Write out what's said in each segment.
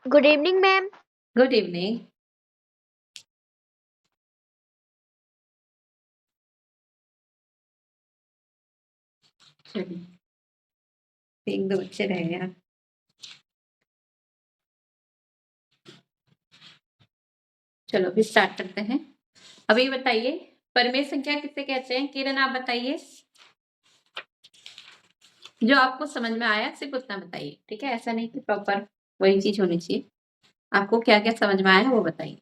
Good evening ma'am. Good evening. एक दो बच्चे रह गए। चलो अभी स्टार्ट करते हैं। अभी बताइए परमेय संख्या किसे कहते हैं? किरण आप बताइए, जो आपको समझ में आया सिर्फ उतना बताइए, ठीक है? ऐसा नहीं कि प्रॉपर वही चीज होनी चाहिए। आपको क्या क्या समझ में आया वो बताइए।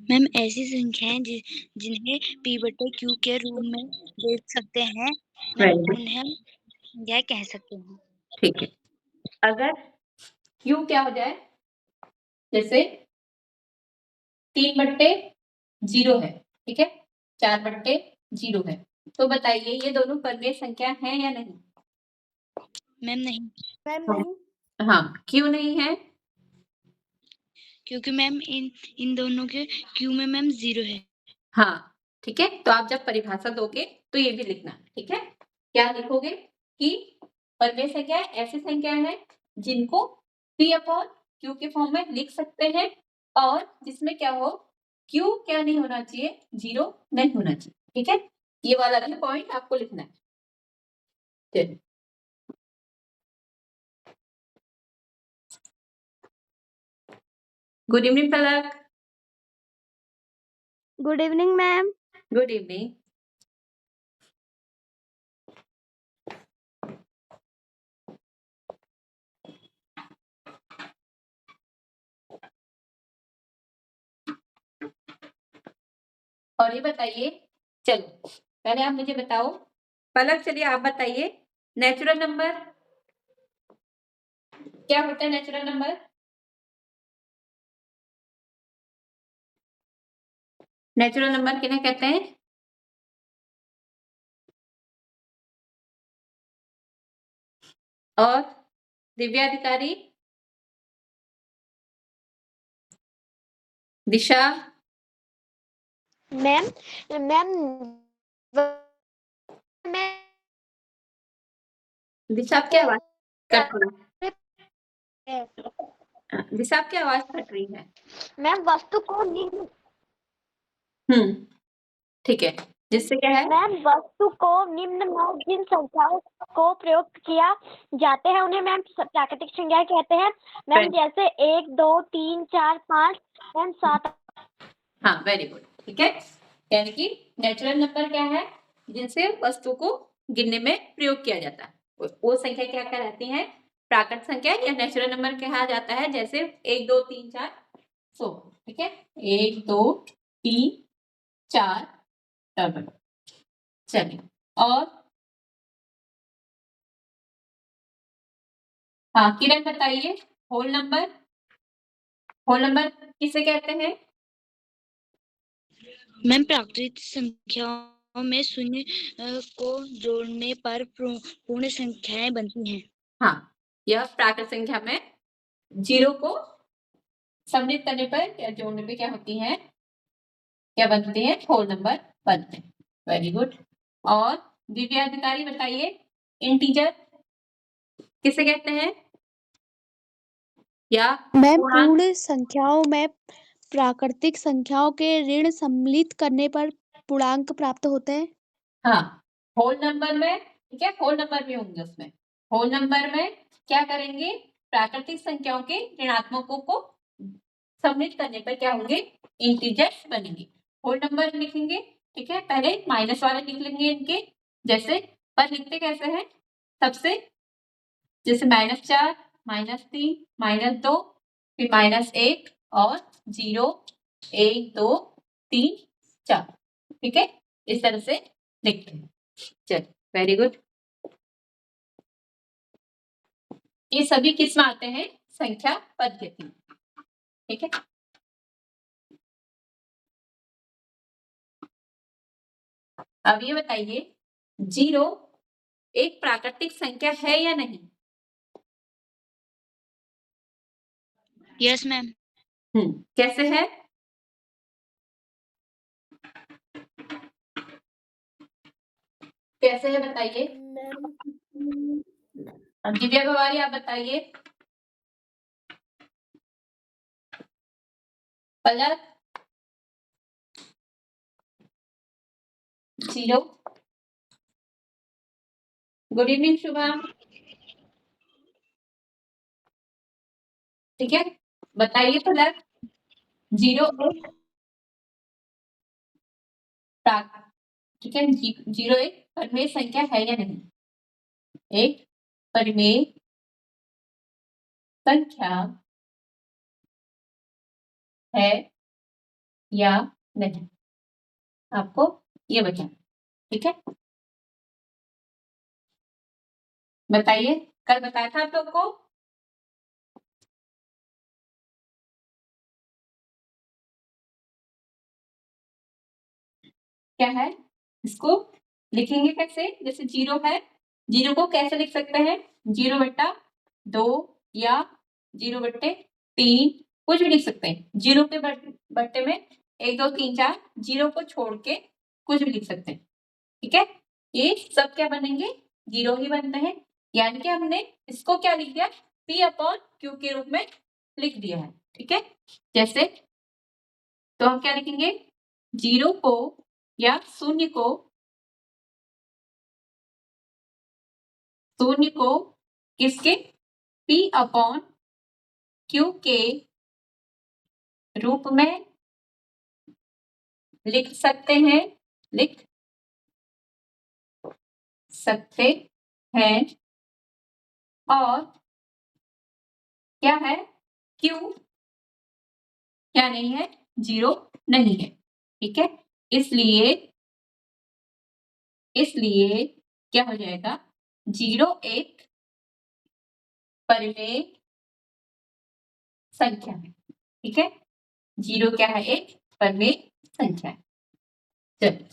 मैम ऐसी संख्याएं जिन्हें p बटे q के रूप में देख सकते हैं, मैम उन्हें हम संख्याएं कह सकते हैं। ठीक है, अगर q क्या हो जाए, जैसे 3/0 है, ठीक है, 4/0 है, तो बताइए ये दोनों परमेय संख्या है या नहीं? मैम नहीं, मैम नहीं। हाँ, क्यों नहीं है? क्योंकि मैम इन दोनों के q में मैम 0 है। हाँ, ठीक है, तो आप जब परिभाषा दोगे तो ये भी लिखना, ठीक है? क्या लिखोगे कि परमेय संख्या ऐसी संख्या है जिनको P/Q के फॉर्म में लिख सकते हैं और जिसमें क्या हो, Q क्या नहीं होना चाहिए, 0 नहीं होना चाहिए, ठीक है? ये वाला भी पॉइंट आपको लिखना है। चलिए, good evening Palak. Good evening ma'am. Good evening. और ये बताइए, चलो पहले आप मुझे बताओ पलक, चलिए आप बताइए नेचुरल नंबर क्या होता है? नेचुरल नंबर, नेचुरल नंबर किन्हें कहते हैं? और दिव्याधिकारी, दिशा, मैम मैम दिशा आपकी आवाज कट रही है। दिशा आपकी आवाज कट रही है। मैम वस्तु को निम्न ठीक है, जिससे क्या है? मैम वस्तु को निम्न में जिन संख्याओं को प्रयोग किया जाते हैं उन्हें मैम प्राकृतिक संख्याएं कहते हैं मैम, जैसे 1 2 3 4 5 मैम 7। हाँ, वेरी गुड, ठीक है। यानी कि नेचुरल नंबर क्या है, जिनसे वस्तु को गिनने में प्रयोग किया जाता है, वो संख्या क्या कहलाती है? प्राकृत संख्या या नेचुरल नंबर कहा जाता है, जैसे 1 2 3 4 100, ठीक है, 1 2 3 4 डबल। चलिए, और हाँ किरण बताइए, होल नंबर, होल नंबर किसे कहते हैं? मैम प्राकृतिक संख्याओं में शून्य को जोड़ने पर पूर्ण संख्याएं बनती हैं। हाँ, यह प्राकृत संख्या में 0 को सम्मिलित करने पर या जोड़ने पे क्या होती है, क्या बनते हैं? होल नंबर बनते हैं। Very good. और दिव्याधिकारी बताइए, इंटीजर किसे कहते हैं? या मैम पूर्णांक? पूर्ण संख्याओं में प्राकृतिक संख्याओं के ऋण सम्मिलित करने पर पूर्णांक प्राप्त होते हैं। हाँ, होल नंबर में, ठीक है, होल नंबर भी होंगे उसमें। होल नंबर में क्या करेंगे, प्राकृतिक संख्याओं के ऋणात्मकों को सम्मिलित करने पर क्या होंगे, इंटीजर्स बनेंगे। होल नंबर लिखेंगे, ठीक है, पहले माइनस वाले लिख लेंगे इनके, जैसे पर लिखते कैसे हैं सबसे, जैसे -4 -3 -2 फिर -1 और 0 1 2 3 4, ठीक है, इस तरह से लिखते हैं। चल, वेरी गुड। ये सभी किस में आते हैं? संख्या पद्धति, ठीक है। अब ये बताइए 0 एक प्राकृतिक संख्या है या नहीं? Yes ma'am. कैसे है? कैसे है बताइए। दिव्या भवानी आप बताइए। पलक 0। Good evening Shubham. ठीक है, बताइए पलक 0 एक ठीक है, 0 एक परिमेय संख्या है या नहीं? एक परिमेय संख्या है या नहीं, आपको ये बताना। ठीक है, बताइए, कल बताया था आप लोग को। क्या है, इसको लिखेंगे कैसे? जैसे 0 है, 0 को कैसे लिख सकते हैं? 0/2 या 0/3, कुछ भी लिख सकते हैं। 0 के बट्टे में 1 2 3 4, 0 को छोड़ के कुछ भी लिख सकते हैं। ठीक है, ये सब क्या बनेंगे? 0 ही बनते हैं। यानी कि हमने इसको क्या लिख दिया? P/Q के रूप में लिख दिया है। ठीक है, जैसे तो हम क्या लिखेंगे? 0 को या शून्य को किसके? P/Q के रूप में लिख सकते हैं और क्या है? Q क्या नहीं है? 0 नहीं है। ठीक है, इसलिए क्या हो जाएगा? 0 एक परिमेय संख्या है। ठीक है, 0 क्या है? एक परिमेय संख्या है। चलिए,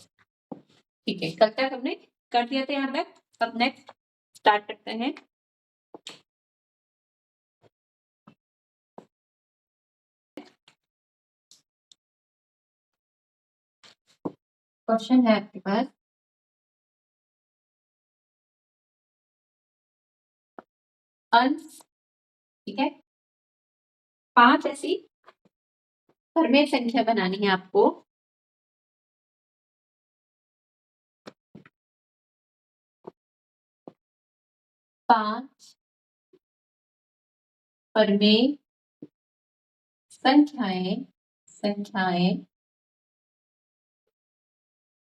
ठीक है, कल तक हमने कर दिया था यहाँ तक। अब नेक्स्ट स्टार्ट करते हैं। क्वेश्चन है आपके पास, अंश। ठीक है, 5 ऐसी परिमेय संख्या बनानी है आपको। पांच परिमेय संख्याएं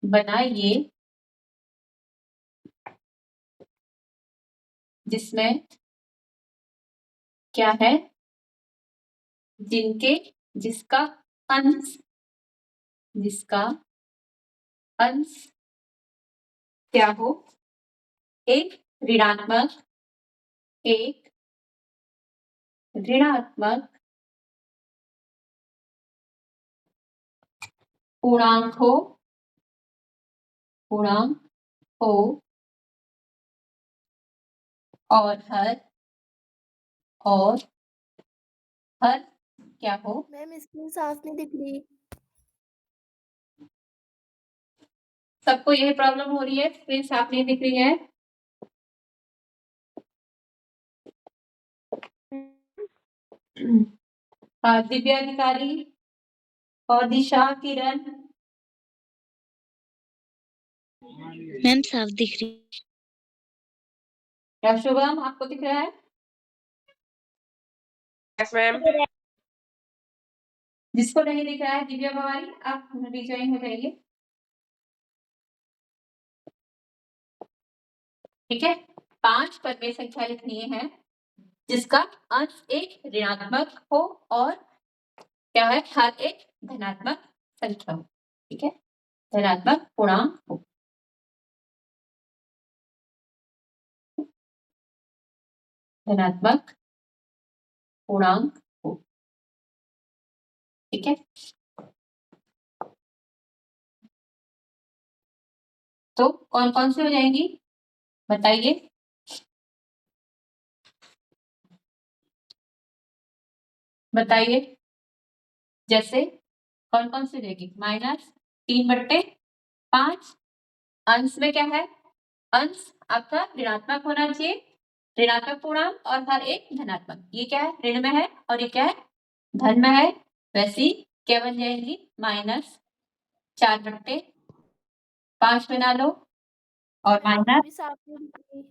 बनाइए जिसमें क्या है? जिसका अंश क्या हो? एक ऋणात्मक पूर्णांक हो और हर क्या हो? मैम स्क्रीन साफ नहीं दिख रही। सबको यही प्रॉब्लम हो रही है, स्क्रीन साफ नहीं दिख रही है। दिव्या अधिकारी और दिशा, किरण। मैम साफ दिख रही। क्या शुभम, आपको दिख रहा है? Yes ma'am. जिसको नहीं दिख रहा है, दिव्या भवानी, आप रिज्वाइन हो जाइए। ठीक है, 5 परिमेय संख्या लिखनी है जिसका अंश एक ऋणात्मक हो और क्या है? हर एक धनात्मक संख्या हो। ठीक है, धनात्मक पूर्णांक हो। धनात्मक पूर्णांक हो। ठीक है, तो कौन कौन सी हो जाएंगी बताइए? जैसे कौन कौन सी हो जाएगी? -3/5। अंश में क्या है? अंश आपका ऋणात्मक होना चाहिए, ऋणात्मक पूर्णांक और हर एक धनात्मक। ये क्या है? ऋण में है और ये क्या है? धन में है। वैसी क्या बन जाएंगी? -4/5 बना लो और माइनस। मिस आपने दिख रही।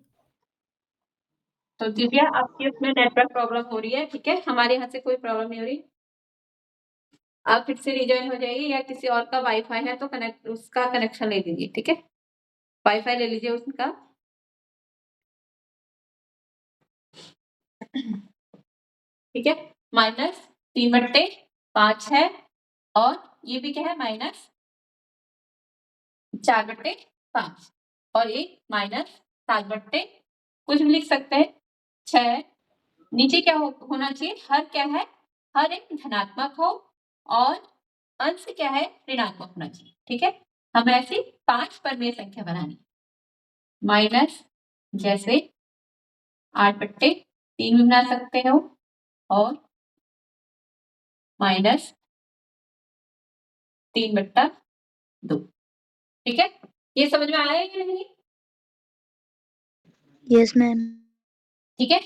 तो दिव्या आपकी उसमें नेटवर्क प्रॉब्लम हो रही है, ठीक है, हमारे यहाँ से कोई प्रॉब्लम नहीं हो रही। आप फिर से रिजॉइन हो जाइए या किसी और का वाईफाई है तो उसका कनेक्शन ले लीजिए, ठीक है, वाईफाई ले लीजिए उसका। ठीक है, -3/5 है और ये भी क्या है? -4/5 और ये -7/, कुछ भी लिख सकते हैं 6। नीचे क्या होना चाहिए? हर क्या है? हर एक धनात्मक हो और अंश क्या है? ऋणात्मक होना चाहिए, ठीक है। हमें ऐसी 5 परमेय संख्या बनानी। माइनस जैसे 8/3 भी बना सकते हो और -3/2, ठीक है। ये समझ में आया या नहीं? Yes ma'am. ठीक है,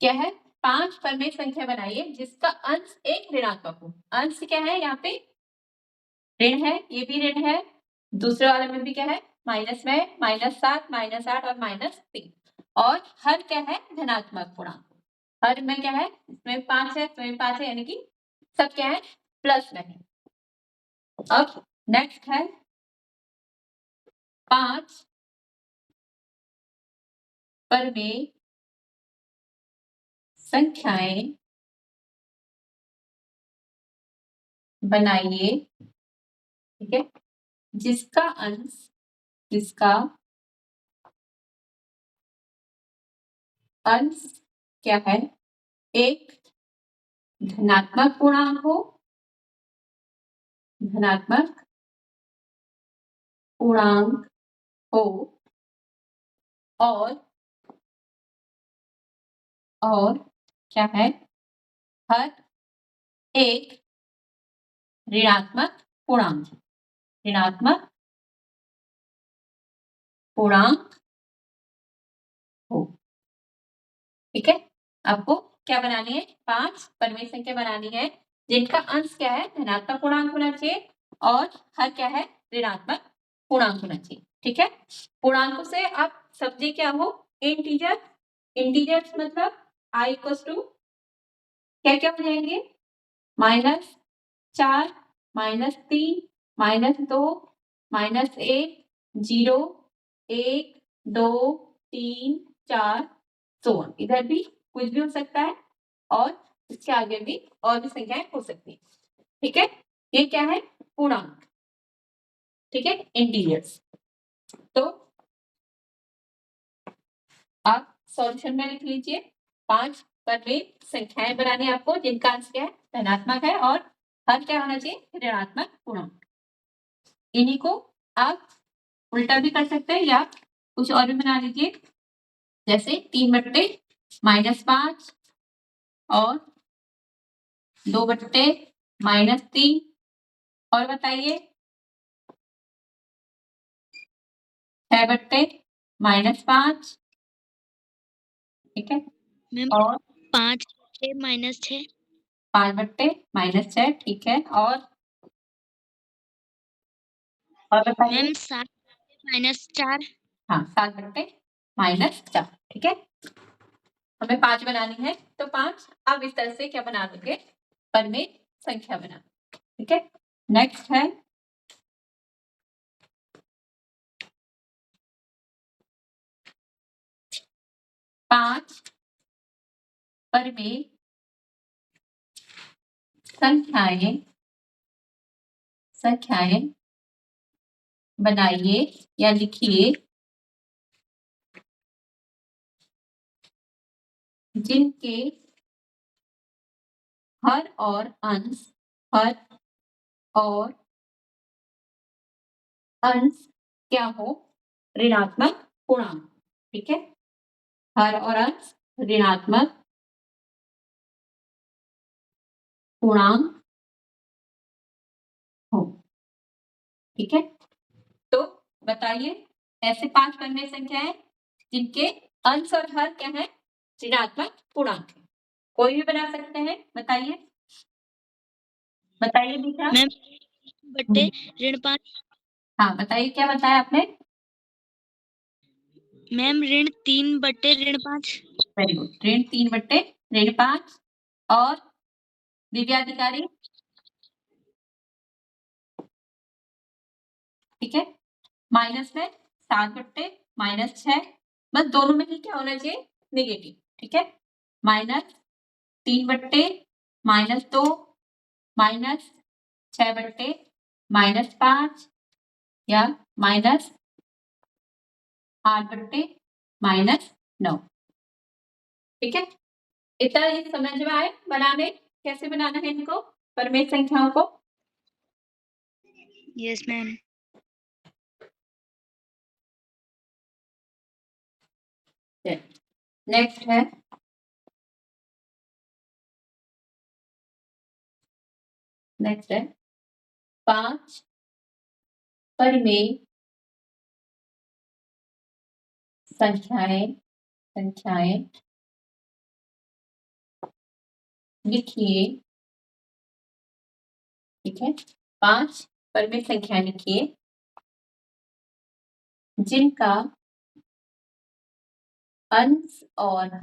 क्या है? 5 परमेय संख्या बनाइए जिसका अंश एक ऋणात्मक हो। अंश क्या है? यहाँ पे ऋण है, ये भी ऋण है, दूसरे वाले में भी क्या है? माइनस में, -7, -8 और -3 और हर क्या है? धनात्मक पूर्णांक। हर में क्या है? इसमें 5 है, इसमें 5 है, यानी कि सब क्या है? प्लस में है। अब नेक्स्ट है 5 परमेय संख्याएं बनाइए, ठीक है, जिसका अंश क्या है? एक धनात्मक पूर्णांक हो, धनात्मक पूर्णांक हो और क्या है? हर एक ऋणात्मक पूर्णांक हो, ठीक है। आपको क्या बनानी है? 5 परमेय संख्या बनानी है जिनका अंश क्या है? धनात्मक पूर्णांक होना चाहिए और हर क्या है? ऋणात्मक पूर्णांक होना चाहिए, ठीक है। पूर्णांकों से आप समझे क्या हो? इंटीजर्स मतलब i इक्वल्स टू क्या क्या हो जाएंगे? -4, -3, -2, -1, 0, 1, 2, 3, 4, so on। इधर भी कुछ भी हो सकता है और इसके आगे भी और भी संख्याएं हो सकती है, ठीक है। ये क्या है? पूर्णांक, ठीक है, इंटीजर्स। तो आप सॉल्यूशन में लिख लीजिए 5 परमेय संख्याएं बनानी है आपको जिनका अंश क्या है? धनात्मक है और हर क्या होना चाहिए? ऋणात्मक पूर्णांक। इन्हीं को आप उल्टा भी कर सकते हैं या कुछ और भी बना लीजिए, जैसे 3/-5 और 2/-3 और बताइए 6/-5, ठीक है, मैम और 5 6 -6 5/-6, ठीक है, और बताइए। मैम 7 -4 हाँ, 7/-4, ठीक है। हमें 5 बनानी है तो 5 आप इस तरह से क्या बना दोगे? परमेय संख्या बना, ठीक है। नेक्स्ट है 5 परमेय संख्याएं बनाइए या लिखिए जिनके हर और अंश क्या हो? ऋणात्मक पूर्णांक, ठीक है, हर और अंश ऋणात्मक पूर्णांक हो, ठीक है। तो बताइए ऐसे 5 परमेय संख्याएं जिनके अंश और हर क्या है? ऋणात्मक पूर्णांक है। कोई भी बना सकते हैं, बताइए। बताइए बेटा। मैम बट्टे ऋण 5। हाँ बताइए, क्या बताया आपने? मैम ऋण 3 बट्टे ऋण 5। वेरी गुड, ऋण 3 बट्टे ऋण 5। और दिव्याधिकारी? ठीक है, माइनस में 7 बट्टे -6, बस दोनों में ही क्या होना चाहिए? नेगेटिव। ठीक है, -3 बट्टे -2 -6 बट्टे -5 या -8 बट्टे -9। ठीक है, इतना ये समझ में आए बनाने, कैसे बनाना है इनको, परमेय संख्याओं को? Yes ma'am. नेक्स्ट है नेक्स्ट है 5 परमेय संख्याएं लिखिए। ठीक है, 5 परमेय संख्याएं लिखिए जिनका अंश और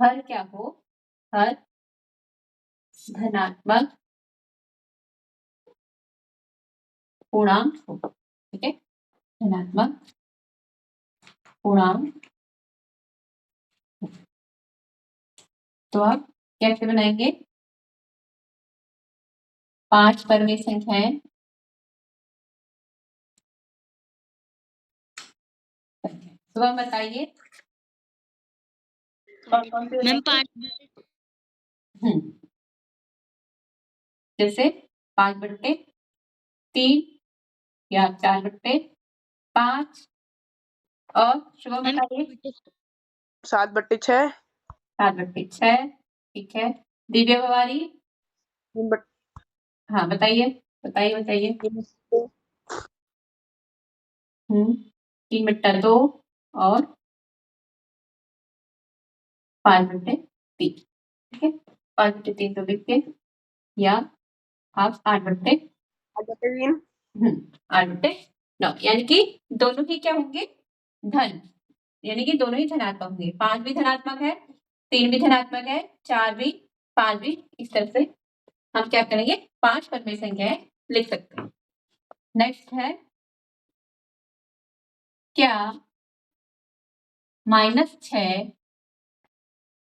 हर क्या हो? हर धनात्मक पूर्णांक हो। ठीक है, धनात्मक पूर्णांक। तो आप कैसे बनाएंगे? 5 परमेय संख्याएं तो आप बताइए कौन से मैम बनाएंगे? 5 जैसे 5 बट्टे 3 या 4 बट्टे 5। और शुभम मैम बताइए। 7 बट्टे 6। 7 बट्टे 6। ठीक है, दिव्या भवानी? 3 बट्टे हाँ बताइए बताइए। 3 बट्टा 2 और 5 बट्टे 3। ठीक है, 5 बट्टे 3 तो लिख के, या आप 8 बट्टे 3। 8 बट्टे 9, यानी कि दोनों ही क्या होंगे? धन, यानी कि दोनों ही धनात्मक होंगे। 5 भी धनात्मक है, 3 भी धनात्मक है, 4 भी, 5 भी। इस तरह से हम क्या करेंगे? 5 परमेय संख्याएं लिख सकते हैं। नेक्स्ट है, क्या -6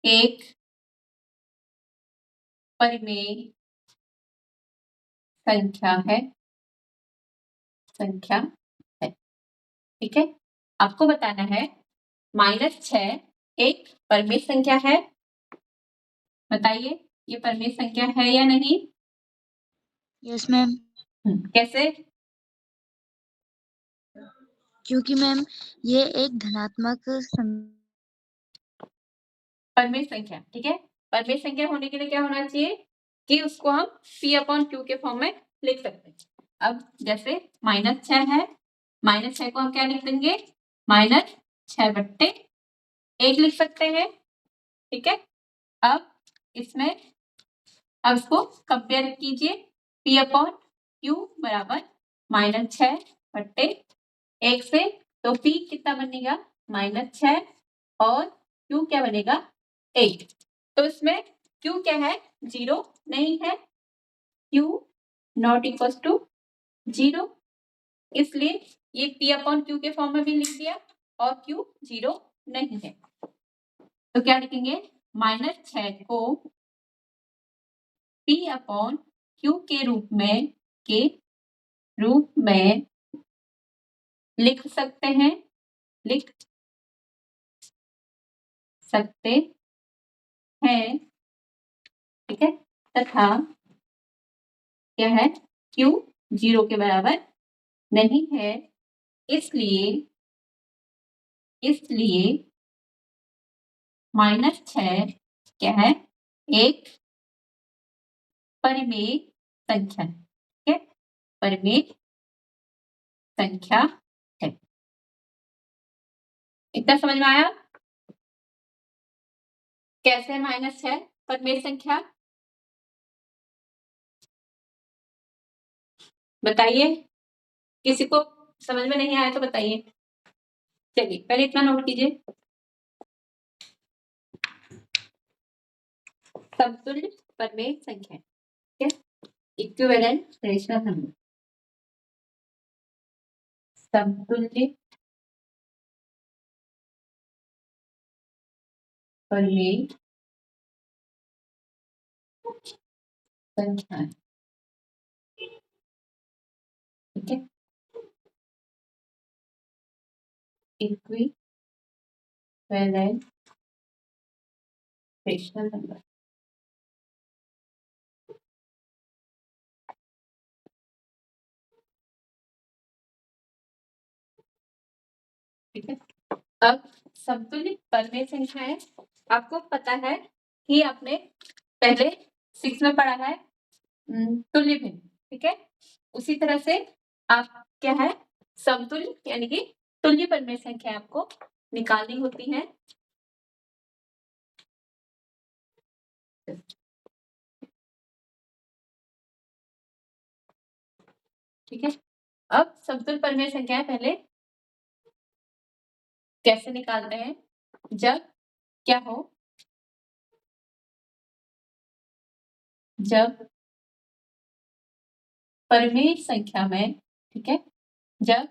एक परिमेय संख्या है? ठीक है, आपको बताना है -6 एक परमेय संख्या है। बताइए, ये परमेय संख्या है या नहीं? Yes ma'am. कैसे? क्योंकि मैम ये एक धनात्मक परमेय संख्या। ठीक है, परमेय संख्या होने के लिए क्या होना चाहिए कि उसको हम P/Q के फॉर्म में लिख सकते हैं। अब जैसे -6 है, -6 को हम क्या लिख देंगे? -6 बट्टे 1 लिख सकते हैं। ठीक है, अब इसमें अब इसको कंपेयर कीजिए। P/Q बराबर -6 बट्टे 1 से, तो P कितना बनेगा? -6 और Q क्या बनेगा? 8। तो इसमें Q क्या है? 0 नहीं है, Q नॉट इक्वल टू 0, इसलिए ये P/Q के फॉर्म में भी लिख दिया और Q 0 नहीं है। तो क्या लिखेंगे? -6 को P/Q के रूप में लिख सकते हैं ठीक है, तथा क्या है? Q 0 के बराबर नहीं है, इसलिए -6 क्या है? एक परिमेय संख्या। ठीक है, परिमेय संख्या है। इतना समझ में आया? कैसे -6 परमेय संख्या? बताइए, किसी को समझ में नहीं आया तो बताइए। चलिए पहले इतना नोट कीजिए, समतुल्य परमेय संख्या, ठीक है, इक्विवेलेंट रेशनल नंबर, समतुल्य परमेय संख्या, ठीक है, इक्विवेलेंट रेशनल नंबर। ठीक है, अब समतुल्य परमेय संख्याएं आपको पता है कि आपने पहले 6 में पढ़ा है तुल्य भिन्न, ठीक है, उसी तरह से आप क्या है समतुल्य यानी कि तुल्य परमेय संख्या आपको निकालनी होती है। ठीक है, अब समतुल्य परमेय संख्याएं पहले कैसे निकालते हैं, जब क्या हो, जब परमेय संख्या में, ठीक है, जब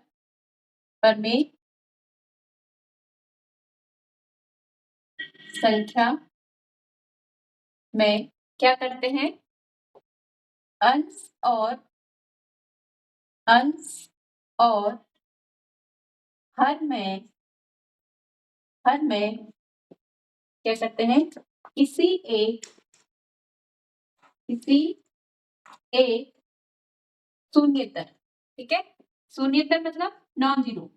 परमेय संख्या में क्या करते हैं, अंश और हर में क्या करते हैं, किसी एक शून्येतर, ठीक है, शून्येतर मतलब नॉन जीरो,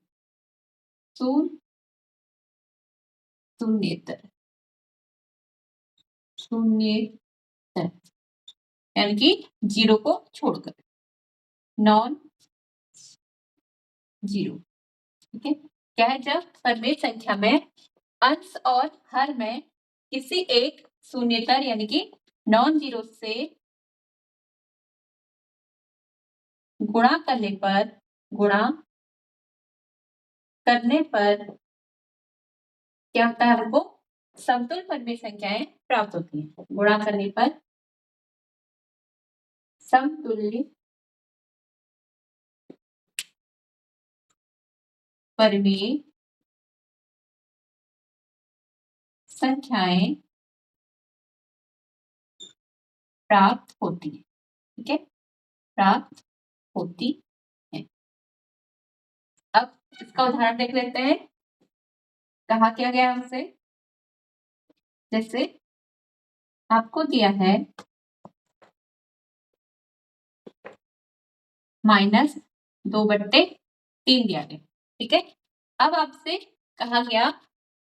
शून्येतर यानी कि जीरो को छोड़कर, नॉन जीरो, ठीक है, क्या है, जब परमेय संख्या में अंश और हर में किसी एक शून्येतर यानी कि नॉन जीरो से गुणा करने पर क्या होता है, हमको समतुल्य परमेय संख्याएं प्राप्त होती हैं। गुणा करने पर समतुल्य परमेय संख्याएं प्राप्त होती है, ठीक है, प्राप्त होती है। अब इसका उदाहरण देख लेते हैं, कहा क्या गया हमसे, जैसे आपको दिया है -2/3 दिया गया, ठीक है, अब आपसे कहा गया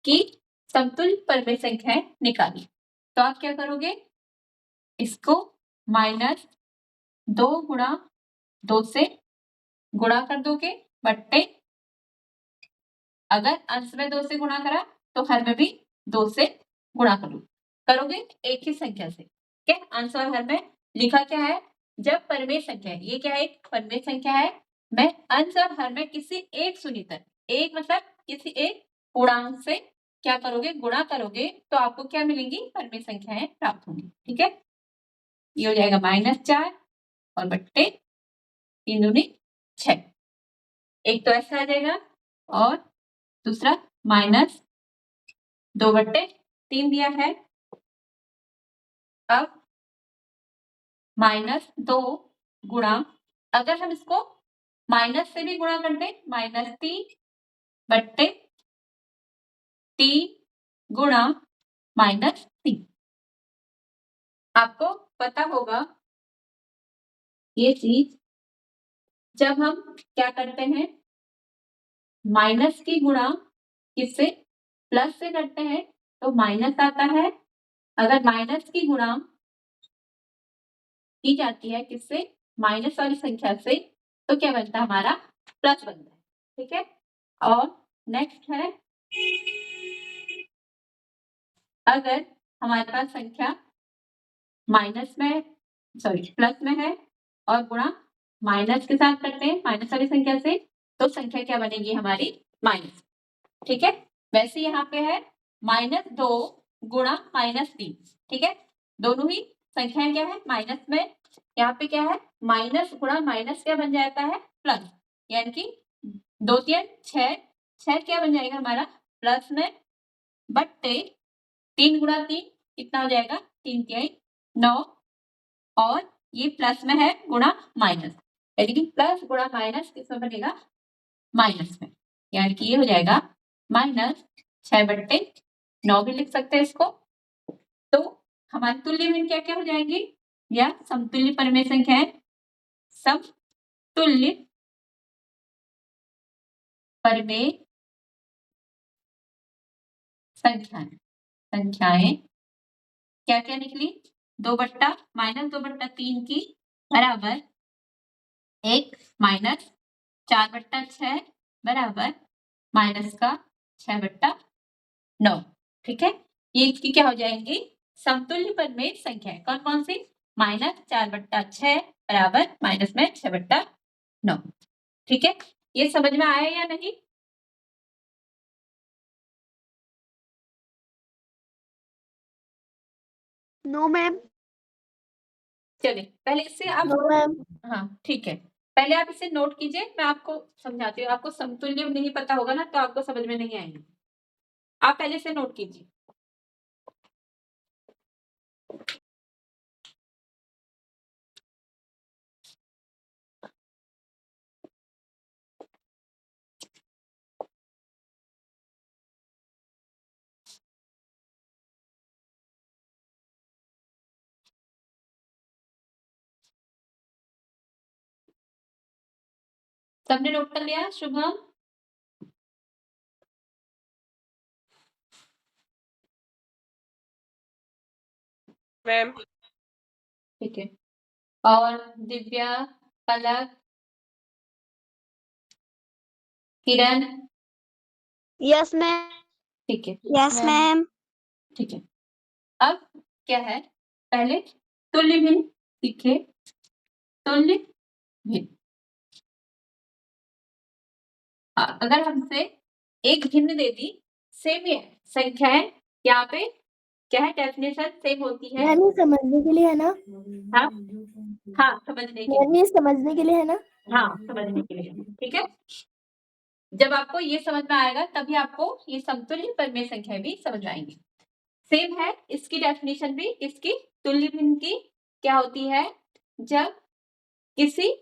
कि समतुल्य परमेय संख्याएं निकालिए, तो आप क्या करोगे, इसको -2 गुणा 2 से गुणा कर दोगे, बट्टे अगर अंश में 2 से गुणा करा तो हर में भी 2 से गुणा करोगे एक ही संख्या से, ठीक है, अंश और हर में लिखा क्या है, जब परमेय संख्या है, ये क्या है, एक परमेय संख्या है, मैं अंश और हर में किसी एक शून्येतर, एक मतलब किसी एक पूर्णांक से क्या करोगे, गुणा करोगे, तो आपको क्या मिलेंगी, परमेय संख्याएं प्राप्त होंगी, ठीक है, ये हो जाएगा -4 और बट्टे 3 दूनी 6, एक तो ऐसा आ जाएगा और दूसरा -2/3 दिया है, अब -2 गुणा, अगर हम इसको माइनस से भी गुणा कर दें, -3/3 गुणा -3, आपको पता होगा ये चीज, जब हम क्या करते हैं, माइनस की गुणा किससे, प्लस से करते हैं तो माइनस आता है, अगर माइनस की गुणा की जाती है किससे, माइनस वाली संख्या से, तो क्या बनता है, हमारा प्लस बनता है, ठीक है, और नेक्स्ट है, अगर हमारे पास संख्या माइनस में प्लस में है और गुणा माइनस के साथ करते हैं, माइनस वाली संख्या से, तो संख्या क्या बनेगी हमारी माइनस। ठीक है, वैसे यहाँ पे है -2 गुणा -3। ठीक है, दोनों ही संख्याएं क्या है माइनस में, यहाँ पे क्या है माइनस गुणा माइनस क्या बन जाता है प्लस, यानी कि 2 3 6, 6 क्या बन जाएगा हमारा प्लस में बट्टे 3 गुणा 3 कितना हो जाएगा 3 3 9, और ये प्लस में है गुणा माइनस, यानी कि प्लस गुणा माइनस किसमें बनेगा माइनस में, यानी कि ये हो जाएगा -6/9 भी लिख सकते हैं इसको। तो हमारी तुल्य भिन्न क्या क्या हो जाएंगी, या समतुल्य परिमेय संख्याएं, समतुल्य परिमेय संख्याएं क्या क्या निकली, 2/-2/3 की बराबर 1 -4/6 बराबर -6/9। ठीक है, ये इसकी क्या हो जाएंगी समतुल्य परिमेय संख्या, कौन कौन सी, -4/6 बराबर -6/9। ठीक है, ये समझ में आया या नहीं? No ma'am. चलिए पहले इससे आप नो मैम। हाँ ठीक है, पहले आप इसे नोट कीजिए, मैं आपको समझाती हूँ। आपको समतुल्य नहीं पता होगा ना तो आपको समझ में नहीं आएंगे, आप पहले से नोट कीजिए। सबने नोट कर लिया शुभम? मैम ठीक है, और दिव्या, पलक, किरण? Yes ma'am. ठीक है, यस मैम। ठीक है। अब क्या है, पहले तुल्य भिन्न सीखे, तुल्य भिन्न। अगर हमसे एक भिन्न दे दी, सेम ही है संख्याएं, यहाँ पे क्या है डेफिनेशन सेम होती है। मैम ये समझने के लिए है ना? हाँ हाँ समझने के लिए, मैम ये समझने के लिए है ना? हाँ समझने के लिए। ठीक है, जब आपको ये समझ में आएगा तभी आपको ये समतुल्य परिमेय संख्या भी समझ आएंगी। सेम है इसकी डेफिनेशन भी, इसकी तुल्य भिन्न की क्या होती है, जब किसी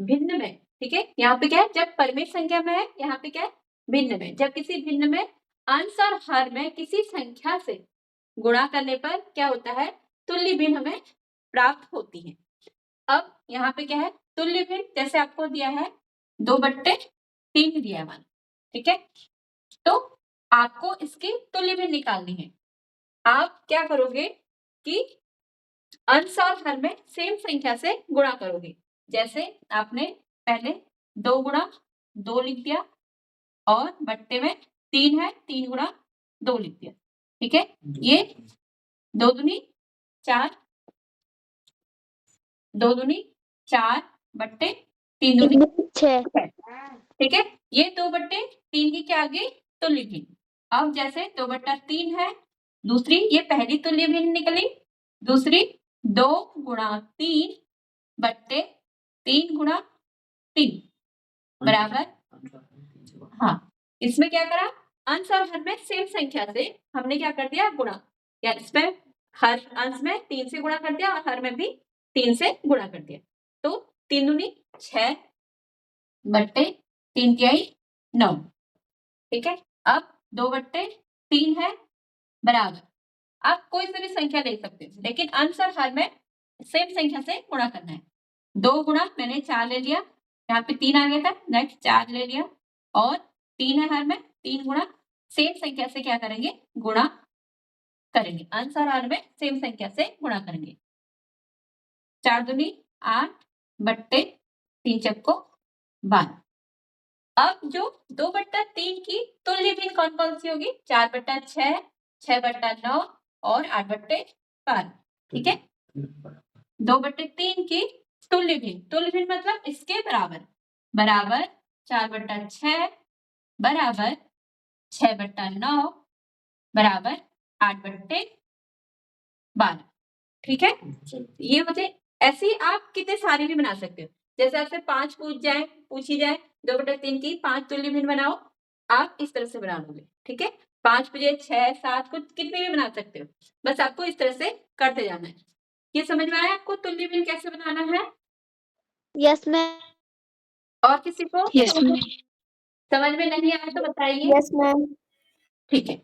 भिन्न में, ठीक है यहाँ पे क्या है जब परिमेय संख्या में है, यहाँ पे क्या है भिन्न में, जब किसी भिन्न में अंश और हर में किसी संख्या से गुणा करने पर क्या होता है तुल्य भिन्न हमें प्राप्त होती है। अब यहाँ पे क्या है तुल्य भिन्न, जैसे आपको दिया है 2/3 दिया है मान, ठीक है, तो आपको इसकी तुल्य भिन्न निकालनी है। आप क्या करोगे कि अंश और हर में सेम संख्या से गुणा करोगे, जैसे आपने पहले 2 गुणा 2 लिख दिया और बट्टे में 3 है, 3 गुणा 2 लिख दिया। ठीक है, ये 2 दूनी 4, 2 दूनी 4 बट्टे 3 दूनी 6। ठीक है, ये 2/3 की क्या आ गई तुल्य भिन्न। अब जैसे 2/3 है, दूसरी ये पहली तुल्य भिन्न निकली, दूसरी 2 गुणा 3 बट्टे 3 गुणा 3 बराबर, हाँ इसमें क्या करा अंश और हर में सेम संख्या से हमने क्या कर दिया गुणा, या इसमें हर अंश में 3 से गुणा कर दिया और हर में भी 3 से गुणा कर दिया, तो 3 दूनी 6 बट्टे 3 तिहाई 9। ठीक है, अब 2/3 है बराबर, आप कोई सी भी संख्या ले सकते हो लेकिन अंश और हर में सेम संख्या से गुणा करना है। 2 गुणा मैंने 4 ले लिया, यहाँ पे 3 आ गया था, नेक्स्ट 4 ले लिया और 3 है हर में, 3 गुणा सेम संख्या से क्या करेंगे गुणा करेंगे, अंश और हर में सेम संख्या से गुणा करेंगे। 4 दूनी 8 बट्टे 3 चक्को 12। अब जो 2/3 की तुल्य भिन्न कौन कौन सी होगी, 4/6, 6/9 और 8/12, ठीक है। 2/3 की तुल्य भिन्न मतलब इसके बराबर 4/6 बराबर 6/9 बराबर 8/12, ठीक है। ये मुझे ऐसे ही आप कितने सारे भी बना सकते हो। जैसे आपसे 5 पूछी जाए 2/3 की 5 तुल्य भिन्न बनाओ, आप इस तरह से बना लोगे, ठीक है। 5 बजे 6 7 कुछ कितने भी बना सकते हो, बस आपको इस तरह से करते जाना है। ये समझ में आया आपको तुल्य भिन्न कैसे बनाना है? Yes ma'am. और किसी को यस मैम। समझ में नहीं आया तो बताइए। Yes ma'am. ठीक है।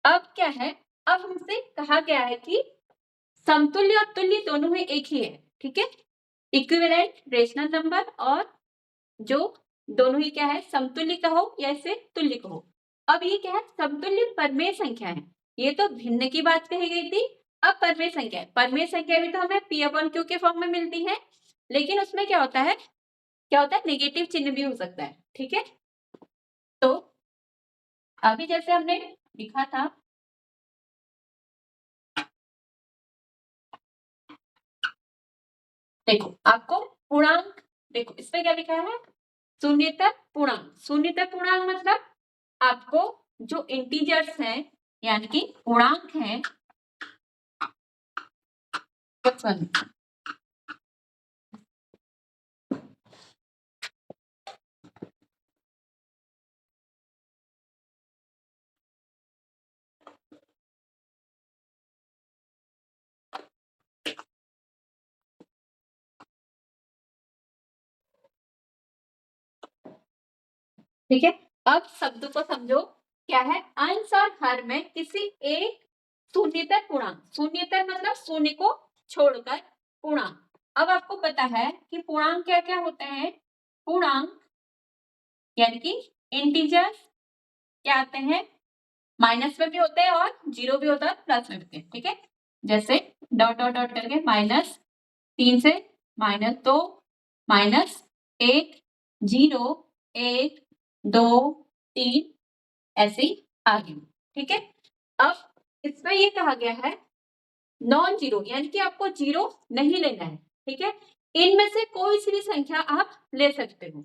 अब क्या है, अब हमसे कहा गया है कि समतुल्य और तुल्य दोनों ही एक ही है, ठीक है। इक्विवेलेंट रेशनल नंबर और जो दोनों ही क्या है, समतुल्य कहो या इसे तुल्य कहो। अब ये क्या है, समतुल्य परमेय संख्या है। ये तो भिन्न की बात कही गई थी। अब परमेय संख्या है, परमेय संख्या भी तो हमें P/Q के फॉर्म में मिलती है, लेकिन उसमें क्या होता है नेगेटिव चिन्ह भी हो सकता है, ठीक है। तो अभी जैसे हमने लिखा था, देखो आपको पूर्णांक, देखो इसमें क्या लिखा है, शून्यतर पूर्णांक। शून्यतर पूर्णांक मतलब आपको जो इंटीजर्स हैं यानी कि पूर्णांक हैं, ठीक है। अब शब्द को समझो, क्या है, अंश और हर में किसी एक शून्यतर पूर्णांक, शून्यतर मतलब शून्य को छोड़कर पूर्णांक। अब आपको पता है कि पूर्णांक क्या क्या होते हैं। पूर्णांक यानी कि इंटीजर्स क्या आते हैं, माइनस में भी होते हैं और जीरो भी होता है, प्लस में भी होते हैं, ठीक है। जैसे डॉट डॉट डॉट करके -3 से -2 -1 0 1 2 3 ऐसे ही आगे, ठीक है। अब इसमें ये कहा गया है नॉन जीरो, यानी कि आपको जीरो नहीं लेना है, ठीक है। इनमें से कोई सी भी संख्या आप ले सकते हो।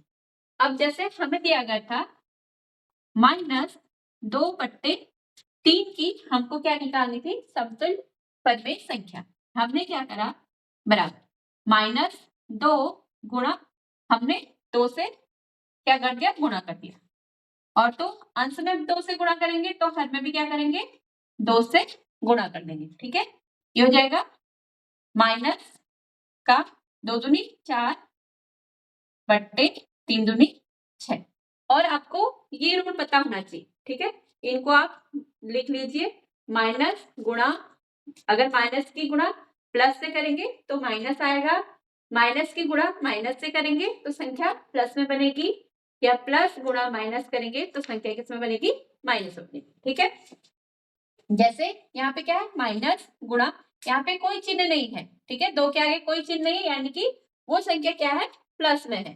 अब जैसे हमें दिया गया था -2/3 की हमको क्या निकालनी थी, समतुल्य परमेय संख्या। हमने क्या करा, बराबर -2 गुणा, हमने 2 से क्या कर दिया, गुणा कर दिया। और तो अंश में 2 से गुणा करेंगे तो हर में भी क्या करेंगे, 2 से गुणा कर देंगे, ठीक है। ये हो जाएगा माइनस का 2 दूनी 4 बट्टे 3 दूनी 6। और आपको ये रूल पता होना चाहिए, ठीक है। इनको आप लिख लीजिए, माइनस गुणा, अगर माइनस की गुणा प्लस से करेंगे तो माइनस आएगा, माइनस की गुणा माइनस से करेंगे तो संख्या प्लस में बनेगी, या प्लस गुणा माइनस करेंगे तो संख्या किसमें बनेगी, माइनस में बनेगी, ठीक है। जैसे यहाँ पे क्या है, माइनस गुणा, यहाँ पे कोई चिन्ह नहीं है, ठीक है, 2 के आगे कोई चिन्ह नहीं, यानी कि वो संख्या क्या है, प्लस में है,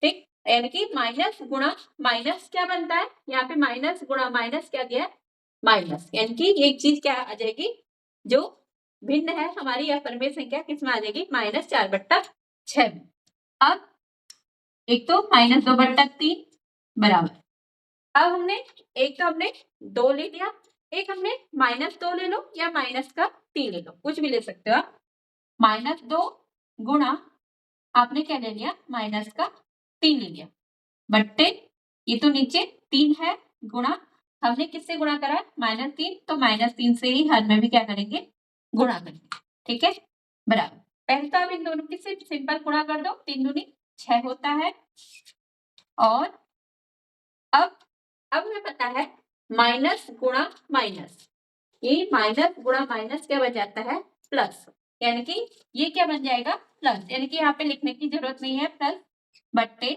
ठीक। यानी कि माइनस गुणा माइनस क्या बनता है, यहाँ पे माइनस गुणा माइनस क्या दिया है, माइनस, यानी कि ये चीज क्या आ जाएगी, जो भिन्न है हमारी या परमेय संख्या किसमें आ जाएगी, -4/6 में। अब एक तो -2/3 बराबर, अब हमने एक तो हमने 2 ले लिया, एक हमने -2 ले लो या -3 ले लो, कुछ भी ले सकते हो आप। -2 गुणा आपने क्या ले लिया, -3 ले लिया, बट्टे ये तो नीचे 3 है, गुणा हमने किससे गुणा करा है, -3, तो -3 से ही हर में भी क्या करेंगे, गुणा करेंगे, ठीक है, बराबर। पहले तो आप इन दोनों की सिर्फ सिंपल गुणा कर दो, 3 दूनी 6 होता है। और अब हमें पता है माइनस गुणा माइनस, ये माइनस गुणा माइनस क्या बन जाता है, प्लस, यानी कि ये क्या बन जाएगा, प्लस, यानी कि यहाँ पे लिखने की जरूरत नहीं है, प्लस बट्टे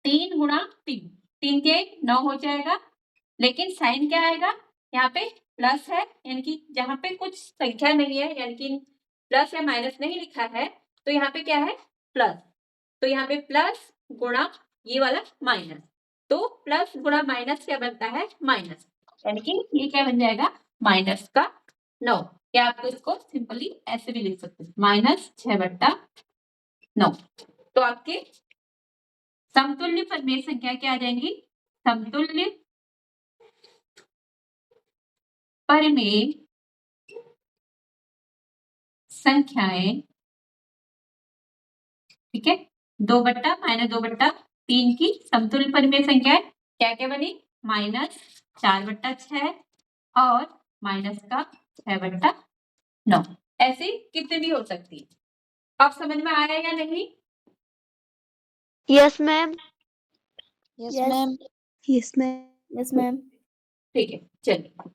3 गुणा 3, 3 के 9 हो जाएगा, लेकिन साइन क्या आएगा, यहाँ पे प्लस है, यानी कि जहाँ पे कुछ संख्या नहीं है, यानी कि प्लस या माइनस नहीं लिखा है, तो यहाँ पे क्या है, प्लस, तो यहाँ पे प्लस गुणा ये वाला माइनस, तो प्लस गुणा माइनस क्या बनता है, माइनस, यानी कि ये क्या बन जाएगा, माइनस का 9, या आपको इसको सिंपली ऐसे भी लिख सकते हैं, -6/9। तो आपके समतुल्य परिमेय संख्या क्या आ जाएंगी? समतुल्य परिमेय संख्याएं, ठीक है, 2/-2/3 की समतुल्य परिमेय संख्याएं क्या क्या बनी? -4/6 और -6/9। ऐसे कितने भी हो सकती है। आप समझ में आया या नहीं? Yes ma'am. Yes Yes. Ma'am. Yes ma'am. Yes ma'am. ठीक है, चलिए।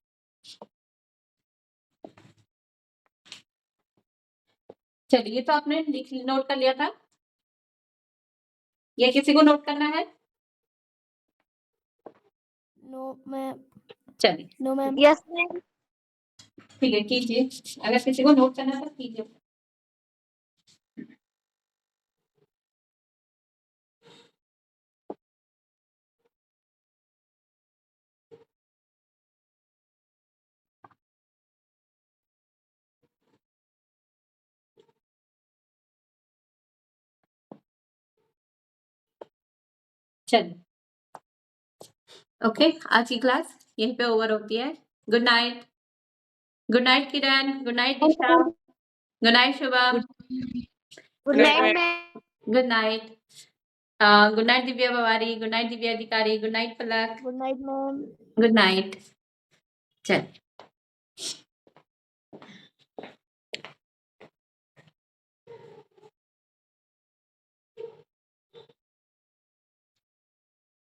चलिए, तो आपने नोट कर लिया था, या किसी को नोट करना है? No ma'am. चलिए, नो मैम। Yes ma'am. ठीक है, कीजिए। अगर किसी को नोट करना है तो कीजिए। चलिए, ओके, आज की क्लास यहीं पे ओवर होती है। Good night. Good night Kiran, good night Disha, good night Shubham, good night night ma'am. Ma'am. Good night. Good night Divya Bawari, good night Divya Adhikari, good night Palak, good night ma'am. Good night. चल।